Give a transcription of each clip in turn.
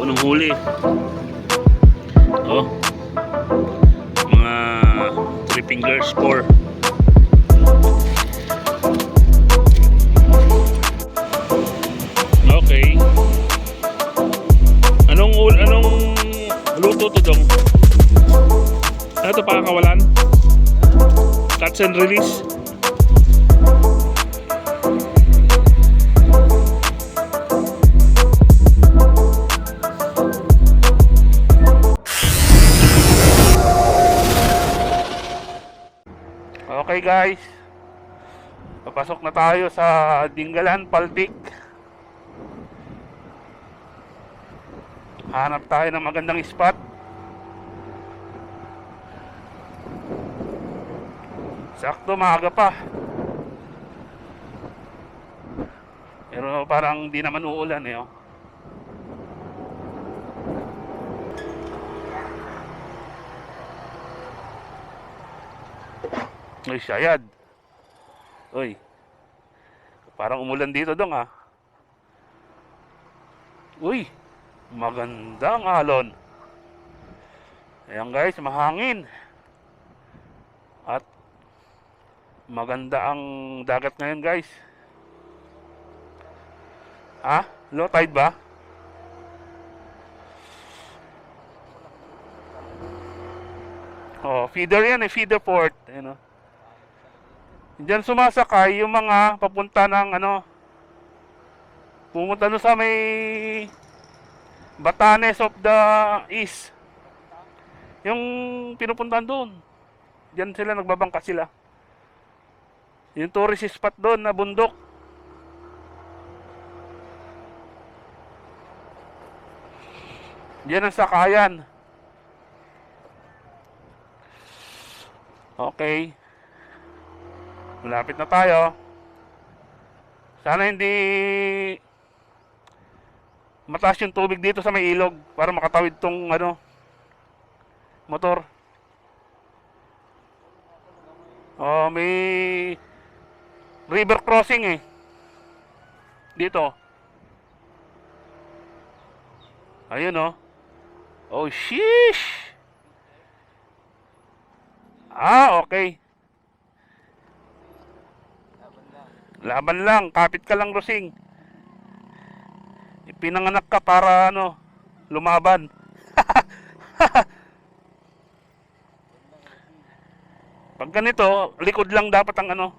unang huli. Oh, mga 3 fingers 4. Okay. Anong luto to dong? Ano to, pakakawalan? Catch and release. Okay guys, papasok na tayo sa Dingalan, Paltik. Hanap tayo ng magandang spot. Sakto, maaga pa. Pero parang di naman uulan eh. Oh. Uy, sayad. Uy, parang umulan dito dong ah. Uy, magandang alon. Ayan guys, mahangin. At maganda ang dagat ngayon guys. Ha? Low tide ba? Oh, feeder yan eh, feeder port. Ano? Diyan sumasakay yung mga papunta ng ano, pumunta doon sa may Batanes of the East. Yung pinupuntahan doon. Diyan sila, nagbabangka sila. Yung tourist spot doon na bundok. Diyan ang sakayan. Okay. Malapit na tayo. Sana hindi mataas yung tubig dito sa may ilog para makatawid tong ano, motor. Oh, may river crossing eh. Dito. Ayun oh. Oh, sheesh. Ah, okay. Laban lang, kapit ka lang, Rosing. Ipinanganak ka para ano, lumaban. Pag ganito, likod lang dapat ang ano.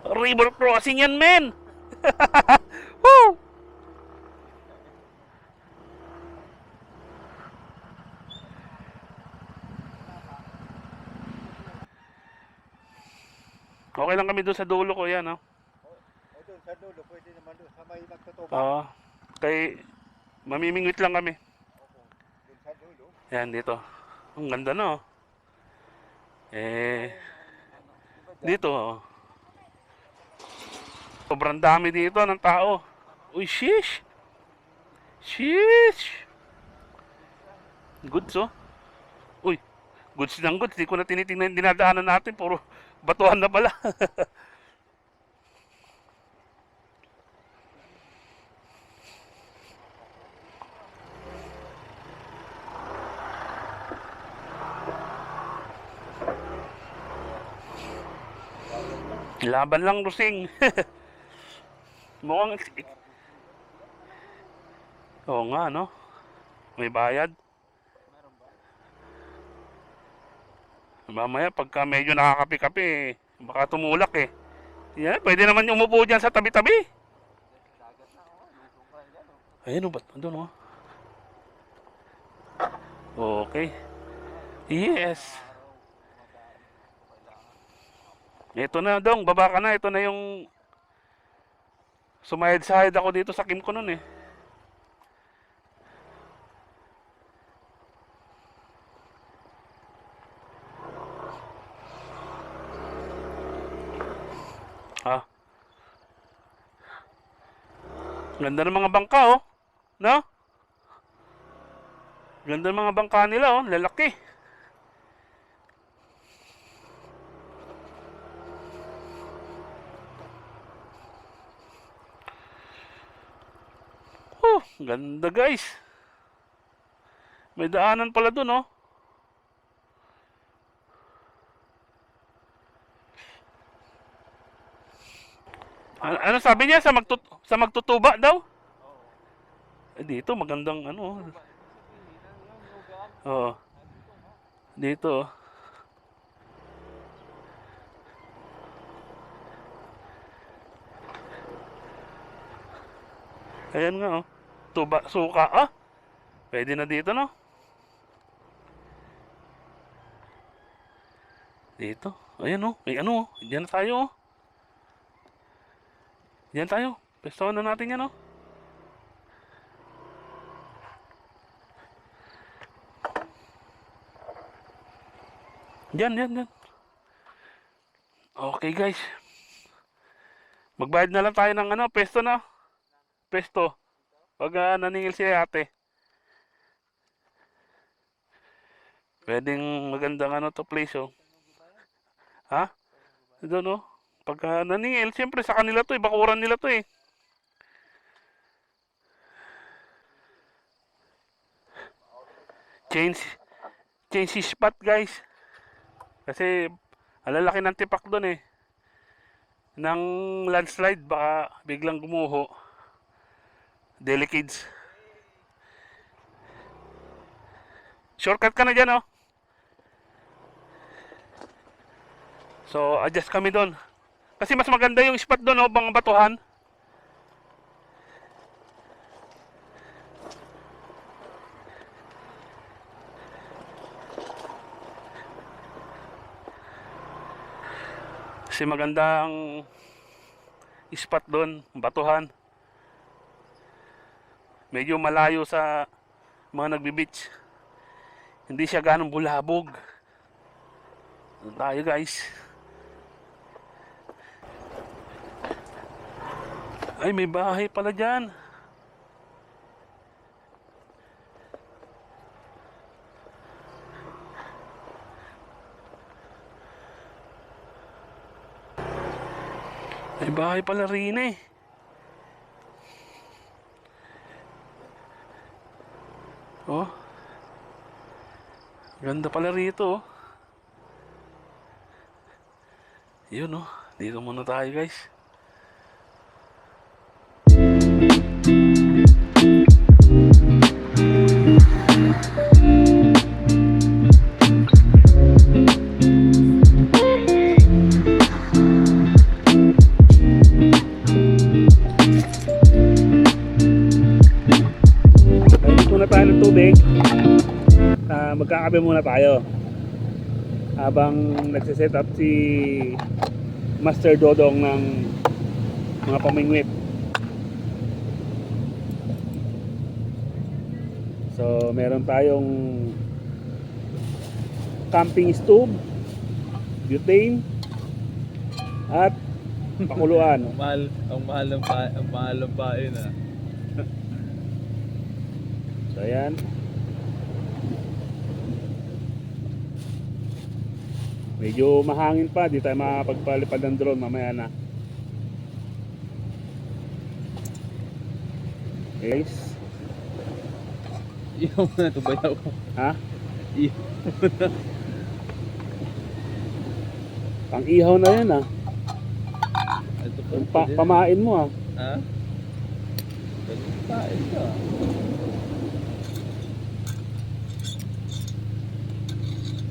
River crossing yan, men. Woo! Okay lang kami doon sa dulo ko, yan, oh. Doon sa dulo, pwede naman doon sa may magtutupa. Oo. Kay mamimingwit lang kami. Doon sa dulo. Yan, dito. Ang ganda, no? Dito, oh. Sobrang dami dito ng tao. Uy, sheesh. Sheesh. Goods, oh. Uy, goods ng goods. Di ko na tinitingnan, dinadaanan natin. Puro batuhan na pala. Laban lang, Rosing. Mukhang oo nga, no? May bayad. Mamaya, pagka medyo nakakapi-kapi, baka tumulak eh. Yan, pwede naman yung umupo dyan sa tabi-tabi. Ayun, ba't andun, oh? Okay. Yes. Ito na, dong, baba ka na. Ito na yung sumayad-sayad ako dito sa Kim ko nun eh. Ah. Ganda ng mga bangka, oh. No? Ganda ng mga bangka nila, oh. Lalaki. Ganda guys. May daanan pala dun, oh. Ano sabi niya? Sa magtutuba daw? Dito magandang ano. Oo. Dito. Oh. Ayan nga, oh. Tuba, suka, ah. Pwede na dito, no? Dito. Ayan, oh. May ano, oh. Diyan na tayo, oh. Diyan tayo. Pestuhan na natin yan, oh. Diyan. Okay, guys. Magbayad na lang tayo ng ano, pesto na. Pesto. Pag naningil si ate. Pwedeng magandang ano to place, oh. Ha? Doon, oh. Pag naningil, siyempre sa kanila to, eh. Bakuran nila to, eh. Change si spot, guys. Kasi, alalaki ng tipak doon, eh. Ng landslide, baka biglang gumuho. Delicates. Shortcut ka na dyan, oh. So, adjust kami doon. Kasi mas maganda yung spot doon, oh, bang batuhan. Kasi maganda ang spot doon, batuhan. Medyo malayo sa mga nagbi-beach. Hindi siya ganong bulabog. Doon tayo, guys. Ay, may bahay pala dyan. May bahay pala rin, eh. Oh. Ganda pala rito, oh. Yun, oh. Dito muna tayo, guys. Muna tayo ng tubig. Magkakape muna tayo habang nagsiset up si Master Dodong ng mga pamingwit. So meron tayong camping stove, butane at pakuluan. Ang mahal ng bain, ah. So ayan. Medyo mahangin pa, di tayo makapagpalipad ng drone mamaya na. Guys. Iyaw mo na ito, bayaw. Ha? Iyaw mo na. Pang ihaw na yan, ah. Ito Pamain mo, ah. Ha? Pain ka.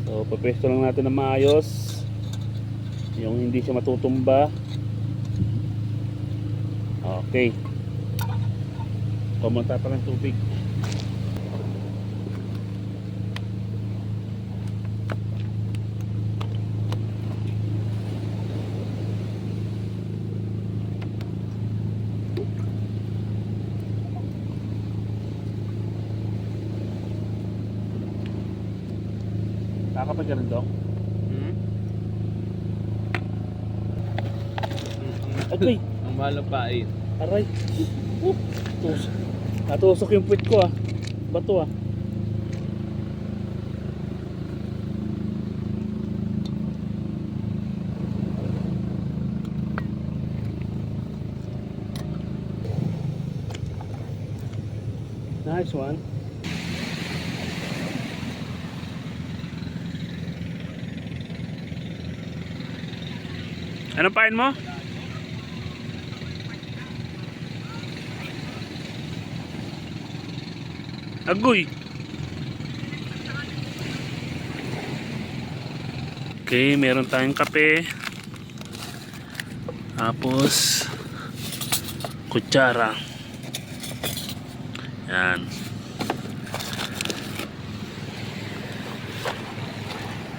So, papesto lang natin ng maayos. Yung hindi siya matutumba. Okay. Pumunta pa ng tubig. Nakakapag ganun, Dok? Okay. Ang mahal ng pain. Aray. Natusok yung puwit ko, ah. Bato, ah. Nice one. Anong pain mo? Agoy. Okay, meron tayong kape. Tapos kutsara. Yan.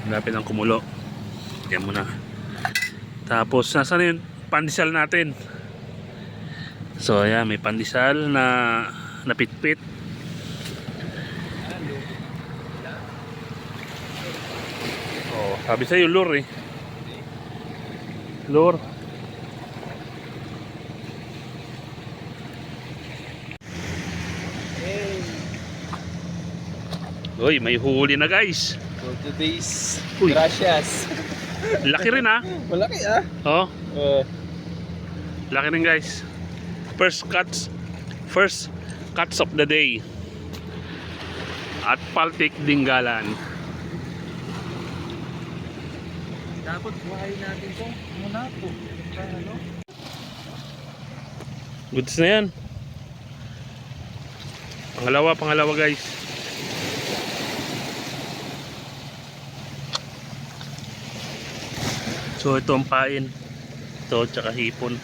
Hanapin ang kumulo. Yan muna. Tapos nasa na yun? Pandesal natin. So ayan, may pandesal na napitpit. Oh, sabi sa'yo lure eh. Lure. Uy, may huli na guys. For today's Uy. gracias. Laki rin ah. Malaki ah. Oh, Uh, laki rin guys. First cuts of the day. At Paltik Dinggalan. dapat buhayin natin to. Muna po. Ano? Goods na yan. Pangalawa guys. So ito ang pain. Ito tsaka hipon.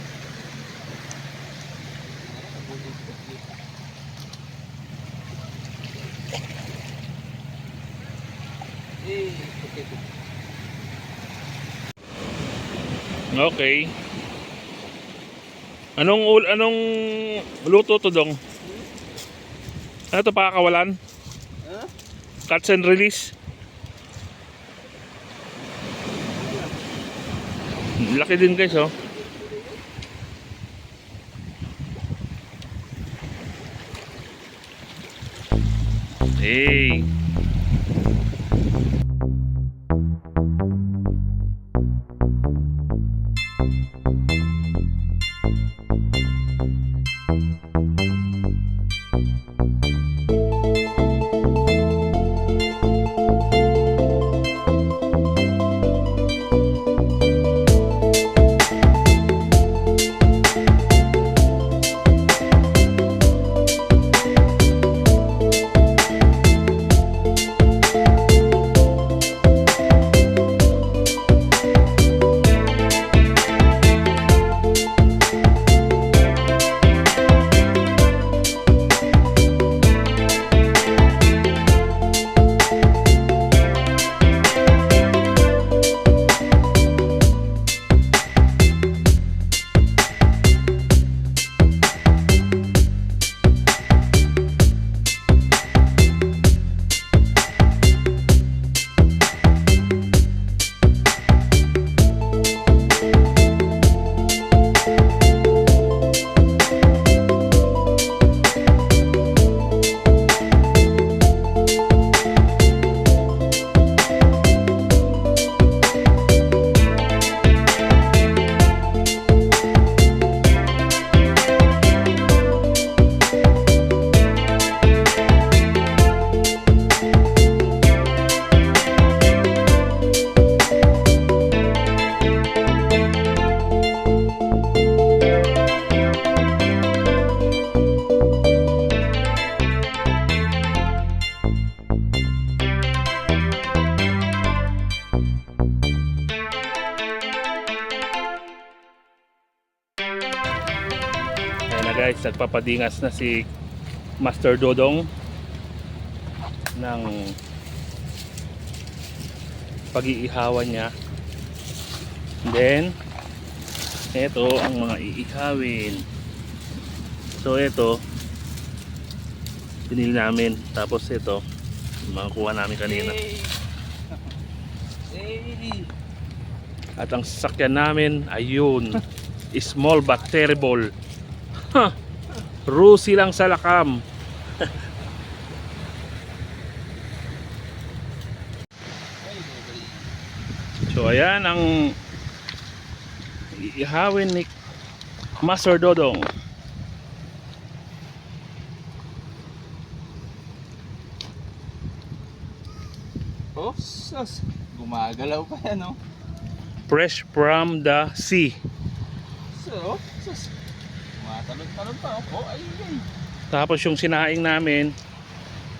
Okay. Anong luto to dong? Ano to, pakakawalan? Huh? Cuts and release? Laki din guys oh. Hey. Guys, nagpapadingas na si Master Dodong ng pag-iihawan niya. Then ito ang mga iihawin. So ito pinili namin, tapos ito mga kuha namin kanina. At ang sasakyan namin ayun, small but terrible. Huh. Rusi lang sa lakam. So ayan ang iihawin ni Master Dodong. oh. Sus. Gumagalaw pa yan, oh. Fresh from the sea. So, sus. Tumatalon-talon pa, oh. Oh, ayun. Tapos yung sinaing namin,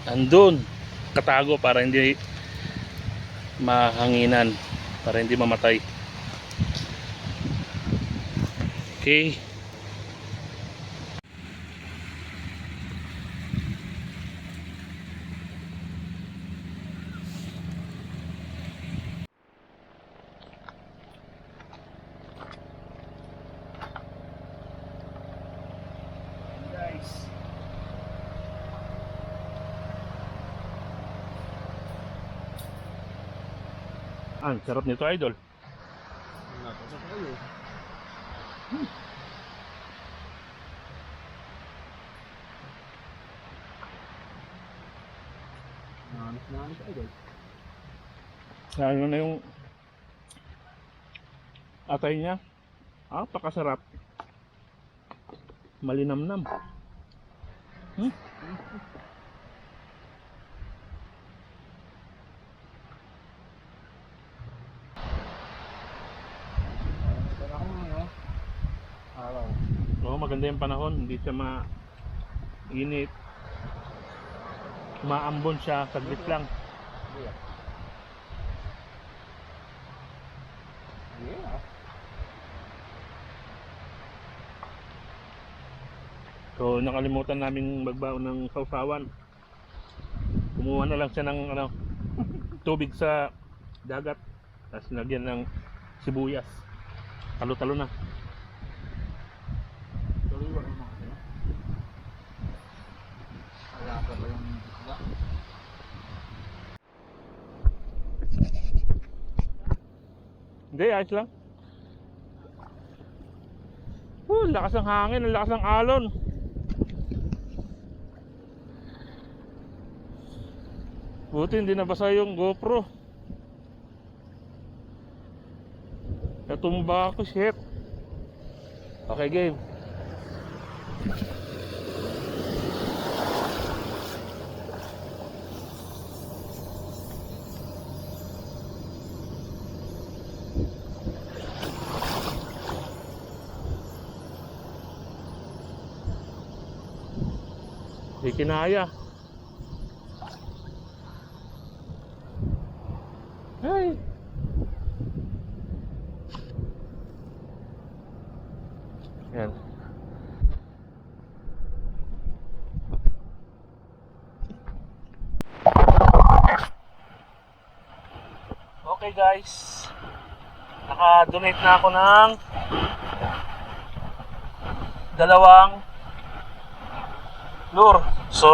andun. Katago para hindi mahanginan. Para hindi mamatay. Okay. Guys. Sarap nito, idol. Napasok kayo. Nahanap ka, idol. Ano na yung atay niya. Pakasarap. Malinamnam. Araw. Oo, maganda yung panahon. Hindi siya mainit. Maambon siya. Saglit lang. Yeah. So nakalimutan naming magbaon ng sausawan. Kumuha na lang siya ng tubig sa dagat. Tapos lagyan ng sibuyas. Talo-talo na. Tuloy-wag mo kasi. Wala pa ba yung isda? Hindi, ayos lang. Ang lakas ng hangin, ang lakas ng alon. Buti hindi nabasa yung GoPro. Natumba ako, shit. Okay, game. Di kinaya. Hey. Yan. Okay guys. Naka-donate na ako ng 2 lure. So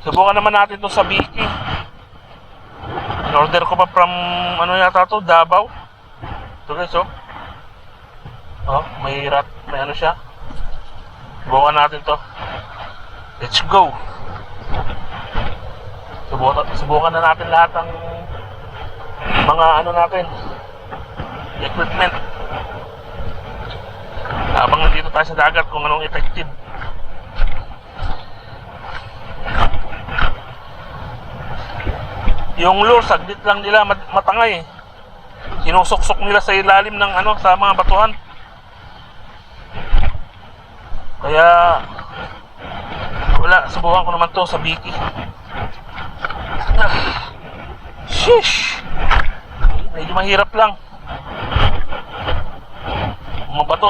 subukan naman natin to sa Biki. In-order ko pa from yata to, Davao. Ito guys, may rat, may siya. Subukan natin to. Let's go. Subukan na natin lahat ng mga natin, equipment. Habang nandito tayo sa dagat kung anong effective. Yung lure, saglit lang nila matangay. Sinusuksok nila sa ilalim ng sa mga batuhan. Kaya wala, subukan ko naman to sa Biki. Sheesh. Medyo mahirap lang. Mga bato.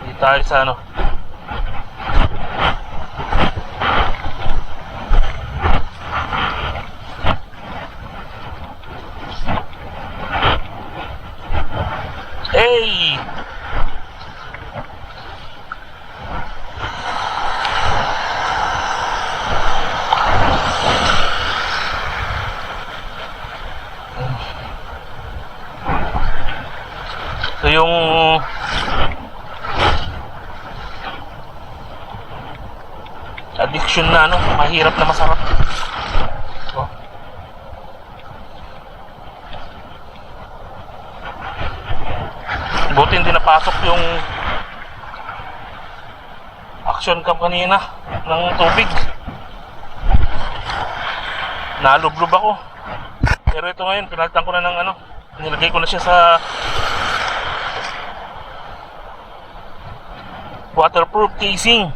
Hindi tayo sa Hey! So yung addiction na mahirap na masarap. Buti hindi napasok yung action cam kanina ng tubig. Nalublob ako. Pero ito ngayon, pinalitan ko na ng ano, nilagay ko na siya sa waterproof casing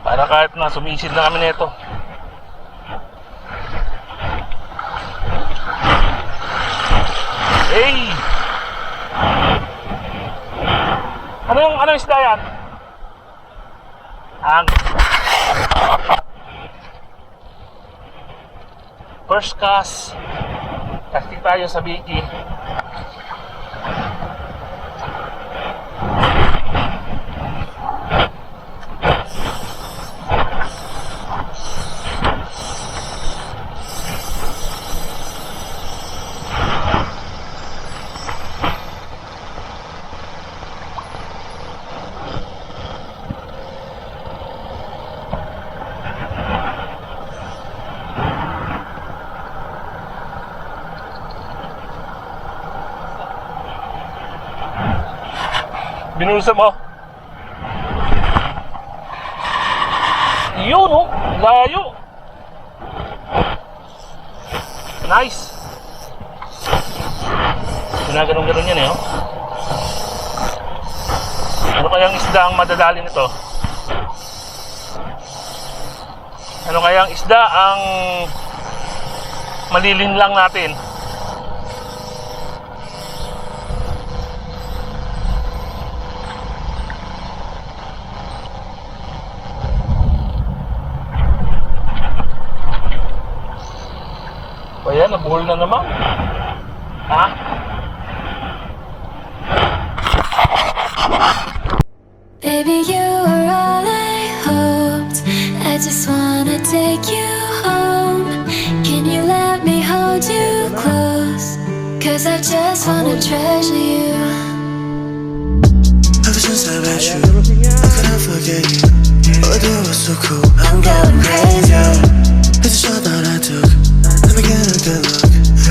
para kahit na sumisid na kami nito. Hey! Anong isda yan? Ang first cast. Casting tayo sa Biki. Binulsa mo. Yun oh, layo. Nice. Ginaganong-ganon yan eh oh. Ano kayang isda ang madadali nito? Ano kayang isda ang malilin lang natin? Ayan, nabuhol na naman. Ha? Baby, you are all I hoped. I just wanna take you home. Can you let me hold you close? 'Cause I just wanna treasure you. Ever since I met you, I couldn't forget you. Oh, it was so cool. I'm going crazy. It's a shot that I took. Let me get a good look.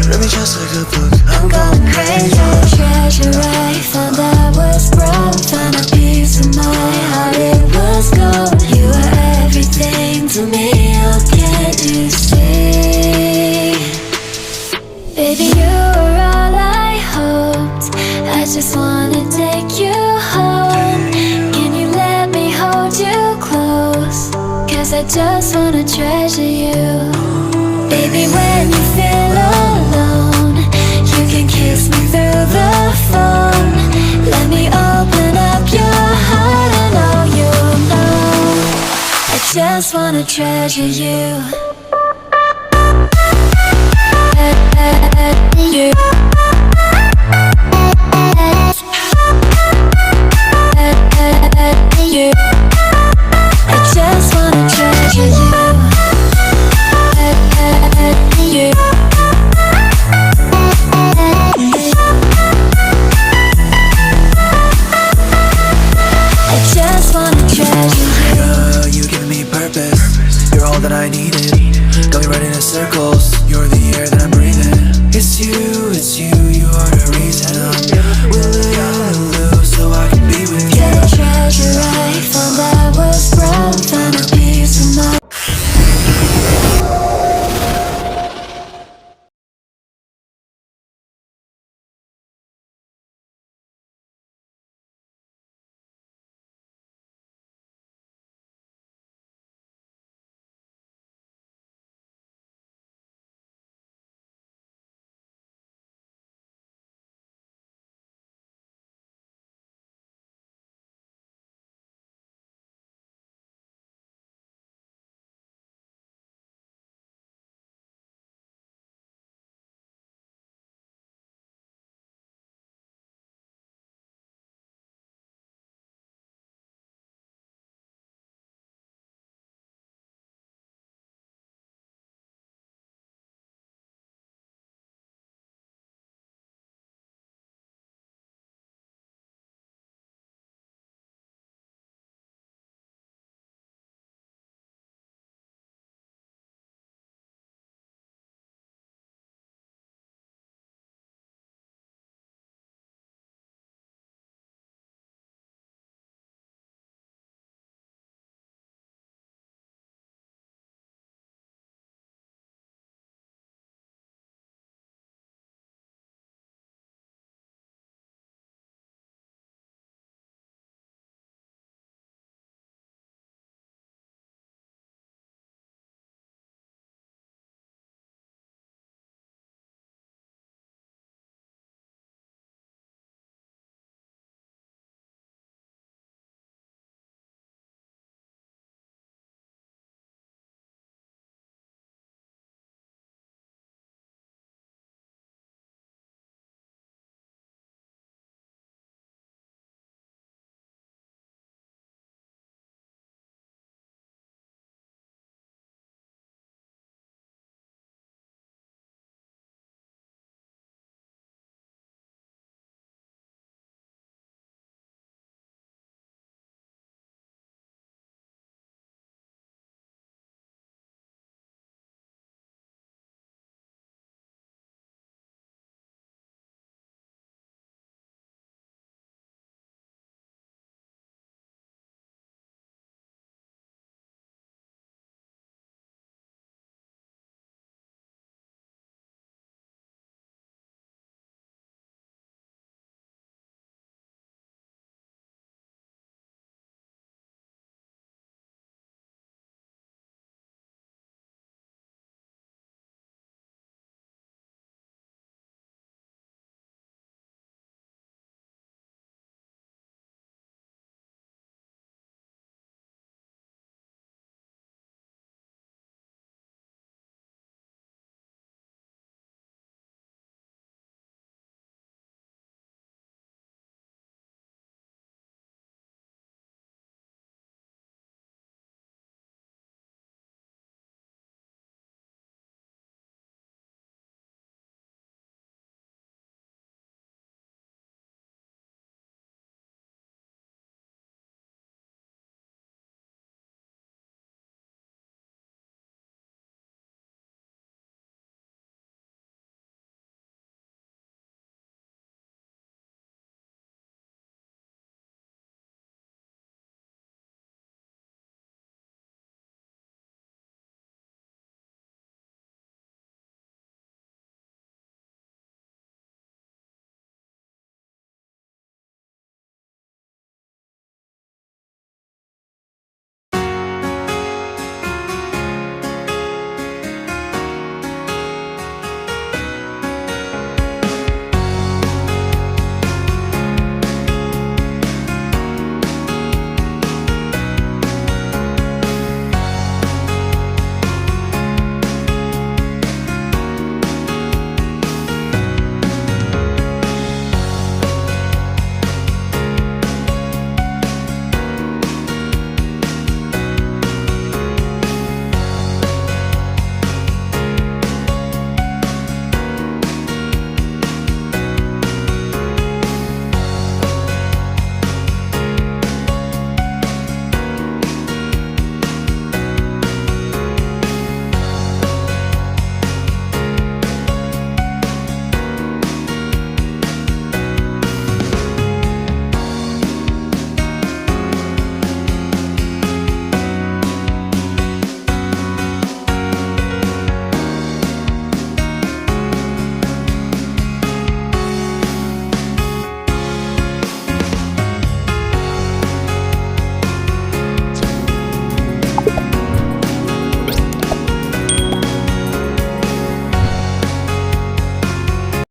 Read me just like a book. I'm going crazy. Treasure I found I was broke. Found a piece of my heart, it was gold. You are everything to me, oh can't you see? Baby, you are all I hoped. I just wanna take you home. Can you let me hold you close? 'Cause I just wanna treasure you. Baby, when you feel alone, you can kiss me through the phone. Let me open up your heart and all you know. I just wanna treasure you. You.